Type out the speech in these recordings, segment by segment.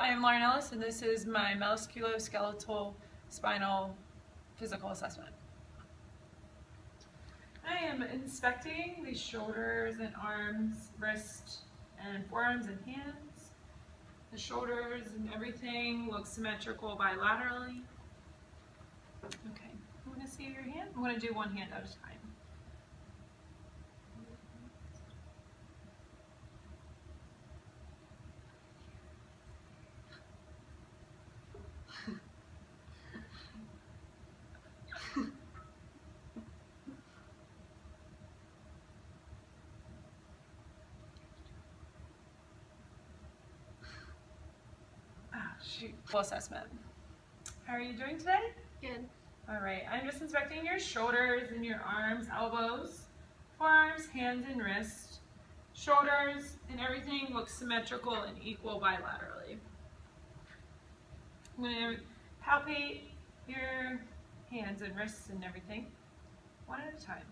I am Lauren Ellis, and this is my musculoskeletal spinal physical assessment. I am inspecting the shoulders and arms, wrists, and forearms and hands. The shoulders and everything looks symmetrical bilaterally. Okay, I'm going to see your hand. I'm going to do one hand at a time. Full assessment. How are you doing today? Good. All right, I'm just inspecting your shoulders and your arms, elbows, forearms, hands, and wrists. Shoulders and everything looks symmetrical and equal bilaterally. I'm going to palpate your hands and wrists and everything one at a time.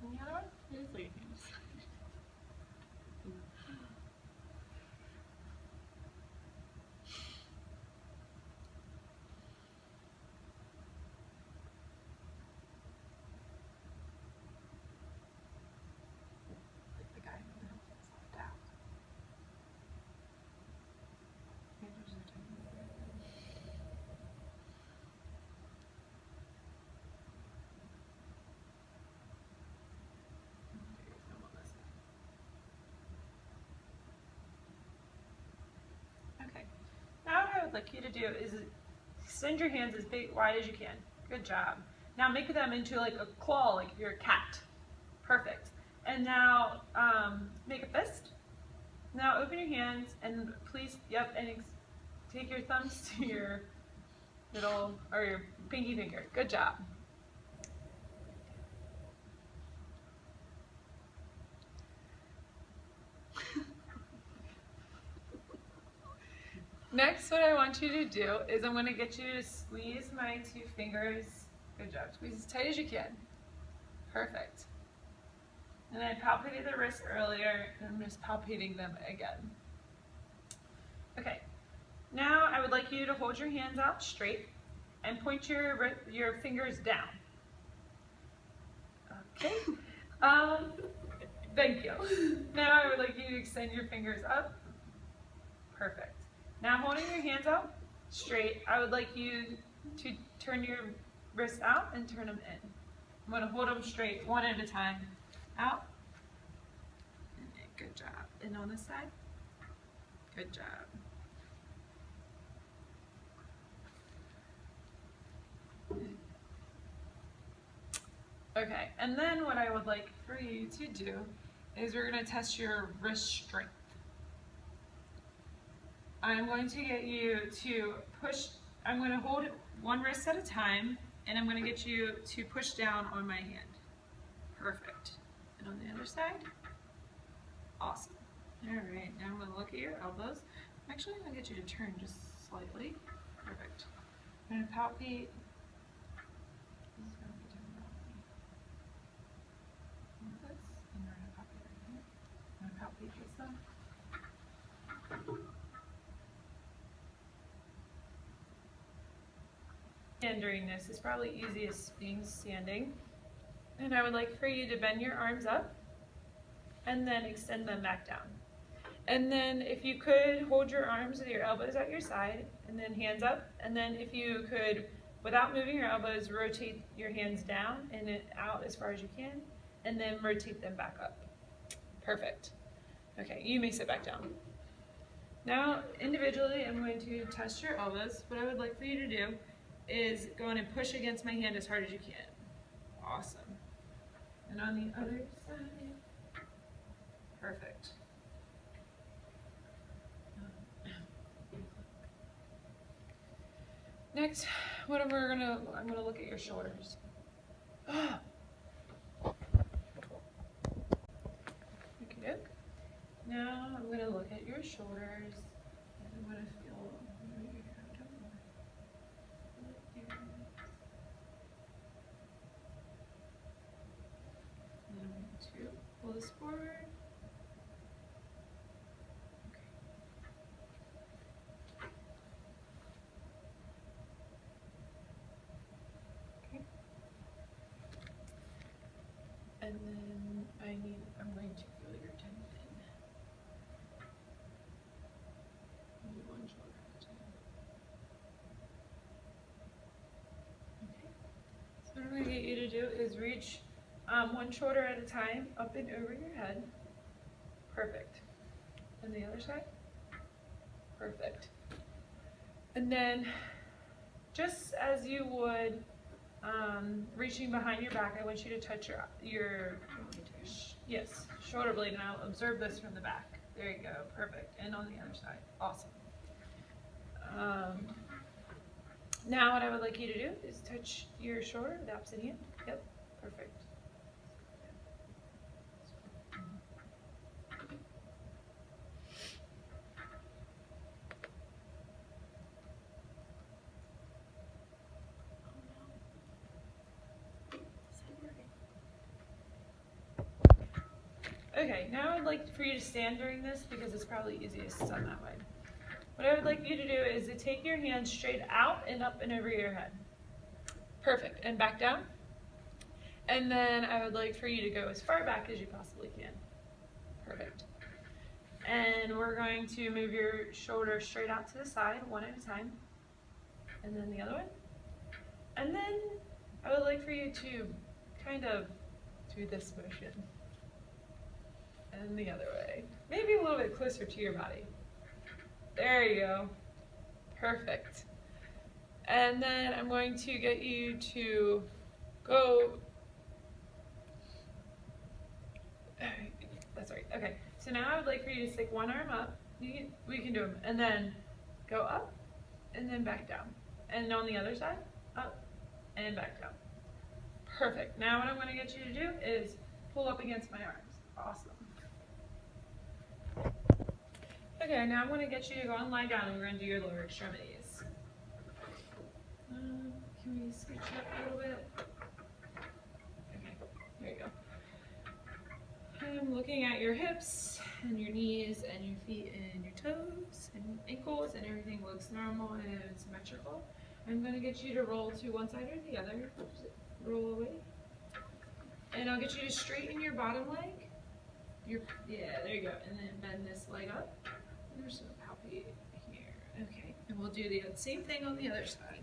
The other one? Just like hands. Like the guy who helps himself down. Okay, now what I would like you to do is extend your hands as wide as you can. Good job. Now make them into like a claw, like you're a cat. Perfect. And now make a fist. Now open your hands and please, and take your thumbs to your middle or your pinky finger. Good job. Next, what I want you to do is I'm going to get you to squeeze my two fingers. Good job. Squeeze as tight as you can. Perfect. And I palpated the wrists earlier, and I'm just palpating them again. Okay. Now I would like you to hold your hands out straight and point your fingers down. Okay. Thank you. Now I would like you to extend your fingers up. Perfect. Now holding your hands out straight, I would like you to turn your wrists out and turn them in. I'm going to hold them straight one at a time. Out. Good job. And on this side. Good job. Okay, and then what I would like for you to do is we're going to test your wrist strength. I'm going to get you to push, I'm going to hold one wrist at a time, and I'm going to get you to push down on my hand. Perfect. And on the other side. Awesome. All right, now I'm going to look at your elbows. Actually, I'm going to get you to turn just slightly. Perfect. I'm going to palpate. And during this, it's probably easiest being standing. And I would like for you to bend your arms up and then extend them back down. And then if you could hold your arms with your elbows at your side and then hands up. And then if you could, without moving your elbows, rotate your hands down and out as far as you can. And then rotate them back up. Perfect. Okay, you may sit back down. Now, individually, I'm going to test your elbows. What I would like for you to do is go in and push against my hand as hard as you can. Awesome. And on the other side. Perfect. Next, I'm gonna look at your shoulders. Okay. Now I'm gonna look at your shoulders and I'm gonna feel. And I'm going to pull this forward. And then I'm going to feel your tendon. Maybe one shoulder at a time. Okay. So what I'm going to get you to do is reach one shoulder at a time up and over your head. Perfect. And the other side. Perfect. And then just as you would reaching behind your back, I want you to touch your shoulder blade, and I'll observe this from the back. There you go, perfect. And on the other side, awesome. Now what I would like you to do is touch your shoulder, the opposite hand. Yep, perfect. Okay, now I'd like for you to stand during this because it's probably easiest done that way. What I would like you to do is to take your hands straight out and up and over your head. Perfect, and back down. And then I would like for you to go as far back as you possibly can. Perfect. And we're going to move your shoulders straight out to the side, one at a time. And then the other one. And then I would like for you to kind of do this motion. And the other way. Maybe a little bit closer to your body. There you go. Perfect. And then I'm going to get you to go. That's right. Okay. So now I would like for you to stick one arm up. We can do them. And then go up and then back down. And on the other side, up and back down. Perfect. Now what I'm going to get you to do is pull up against my arms. Awesome. Okay, now I'm going to get you to go and lie down and we're going to do your lower extremities. Can we switch up a little bit? Okay, there you go. I'm looking at your hips and your knees and your feet and your toes and ankles, and everything looks normal and symmetrical. I'm going to get you to roll to one side or the other. Roll away. And I'll get you to straighten your bottom leg. Yeah, there you go. And then bend this leg up. There's some palpate here. Okay, and we'll do the same thing on the other side.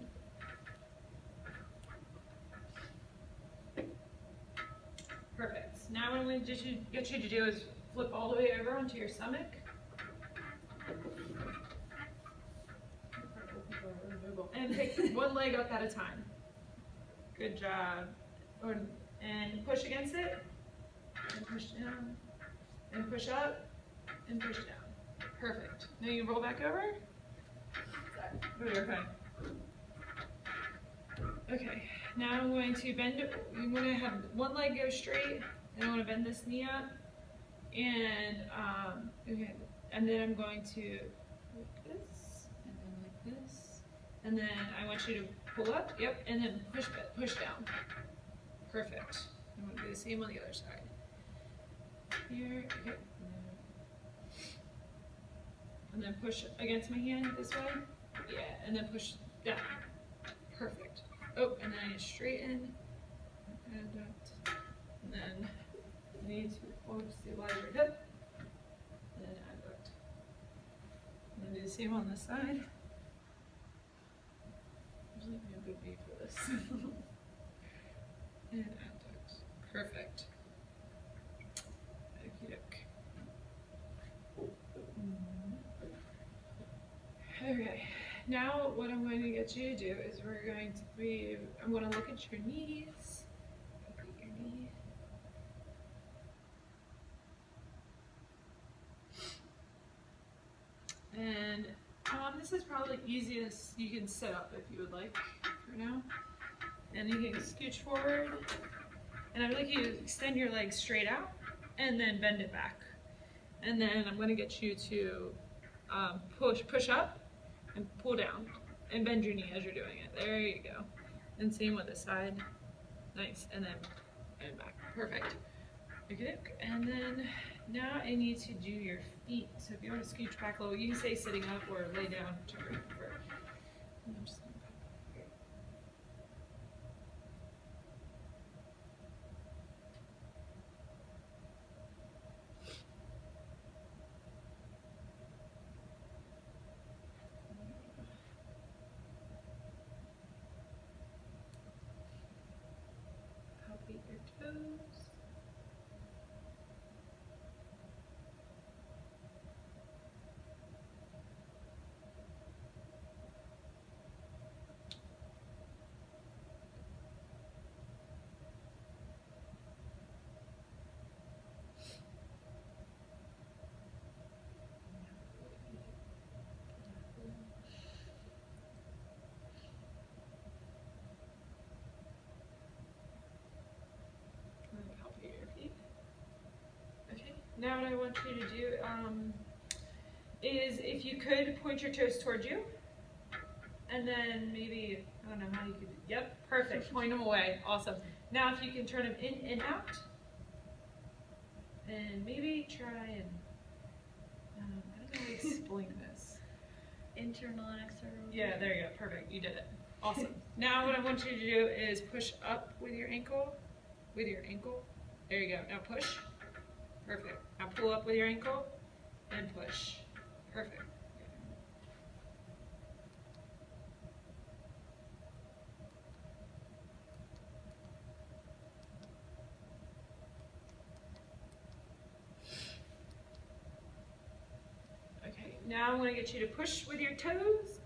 Perfect. Now what I'm going to get you to do is flip all the way over onto your stomach. And take one leg up at a time. Good job. And push against it. And push down. And push up. And push down. Perfect. Now you roll back over. Okay. Okay. Now I'm going to bend it. You want to have one leg go straight, and I want to bend this knee up. And okay. And then I'm going to like this, and then like this, and then I want you to pull up. Yep. And then push down. Perfect. I'm going to do the same on the other side. Here. Okay. And then push against my hand this way. Yeah, and then push down. Perfect. Oh, and then I straighten. Adduct. And then you need to stabilize your hip. And then adduct. And then do the same on this side. There's like no good beat for this. And adduct. Perfect. Okay, now what I'm going to get you to do is I'm going to look at your knees. Look at your knee. And this is probably easiest you can sit up if you would like for now. And you can scooch forward. And I would like you to extend your legs straight out and then bend it back. And then I'm going to get you to push up and pull down and bend your knee as you're doing it. There you go. And same with this side. Nice. And then and back. Perfect. Okay. And then now I need to do your feet. So if you want to scooch back a little, you can stay sitting up or lay down, whichever you prefer. Palpate your toes. Now what I want you to do is, if you could, point your toes towards you. And then maybe, I don't know how you could, yep, perfect, point them away, awesome. Now if you can turn them in and out. And maybe try and, I don't know how to explain this. Internal and external. Yeah, there you go, perfect, you did it. Awesome. Now what I want you to do is push up with your ankle. There you go, now push. Perfect. Now pull up with your ankle and push. Perfect. Okay, now I'm going to get you to push with your toes.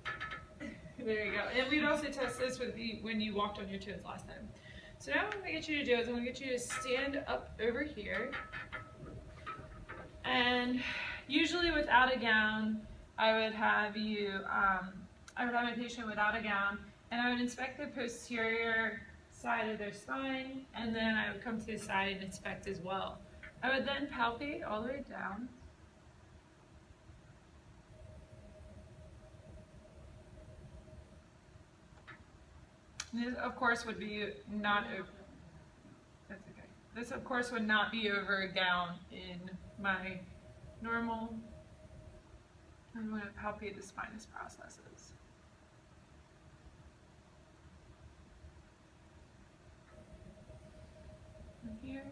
There you go. And we'd also test this with when you walked on your toes last time. So now what I'm going to get you to do is I'm going to get you to stand up over here. And usually without a gown, I would have my patient without a gown, and I would inspect the posterior side of their spine, and then I would come to the side and inspect as well. I would then palpate all the way down. This, of course, would be not over. That's okay. This, of course, would not be over a gown in my normal. I'm going to palpate the spinous processes. From here.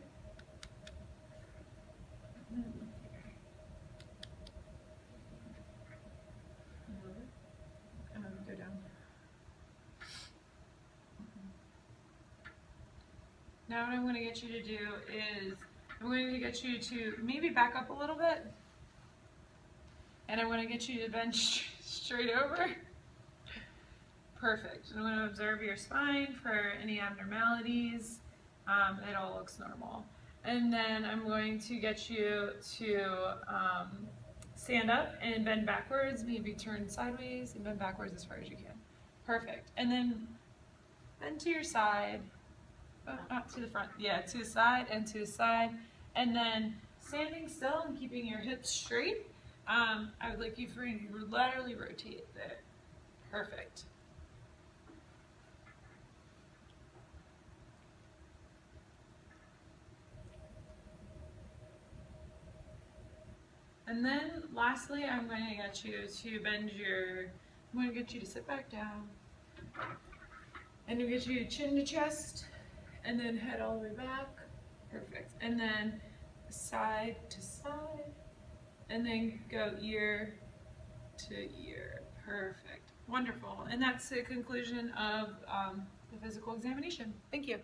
And then here. And then go down. Now what I'm going to get you to do is I'm going to get you to maybe back up a little bit, and I'm going to get you to bend straight over. Perfect. I'm going to observe your spine for any abnormalities. It all looks normal. And then I'm going to get you to stand up and bend backwards, maybe turn sideways and bend backwards as far as you can. Perfect. And then bend to your side. Not to the front, yeah, to the side and to the side. And then standing still and keeping your hips straight, I would like you for you to laterally rotate there. Perfect. And then lastly, I'm going to get you to I'm going to get you to sit back down. And we'll get you chin to chest. And then head all the way back. Perfect. And then side to side. And then go ear to ear. Perfect. Wonderful. And that's the conclusion of the physical examination. Thank you.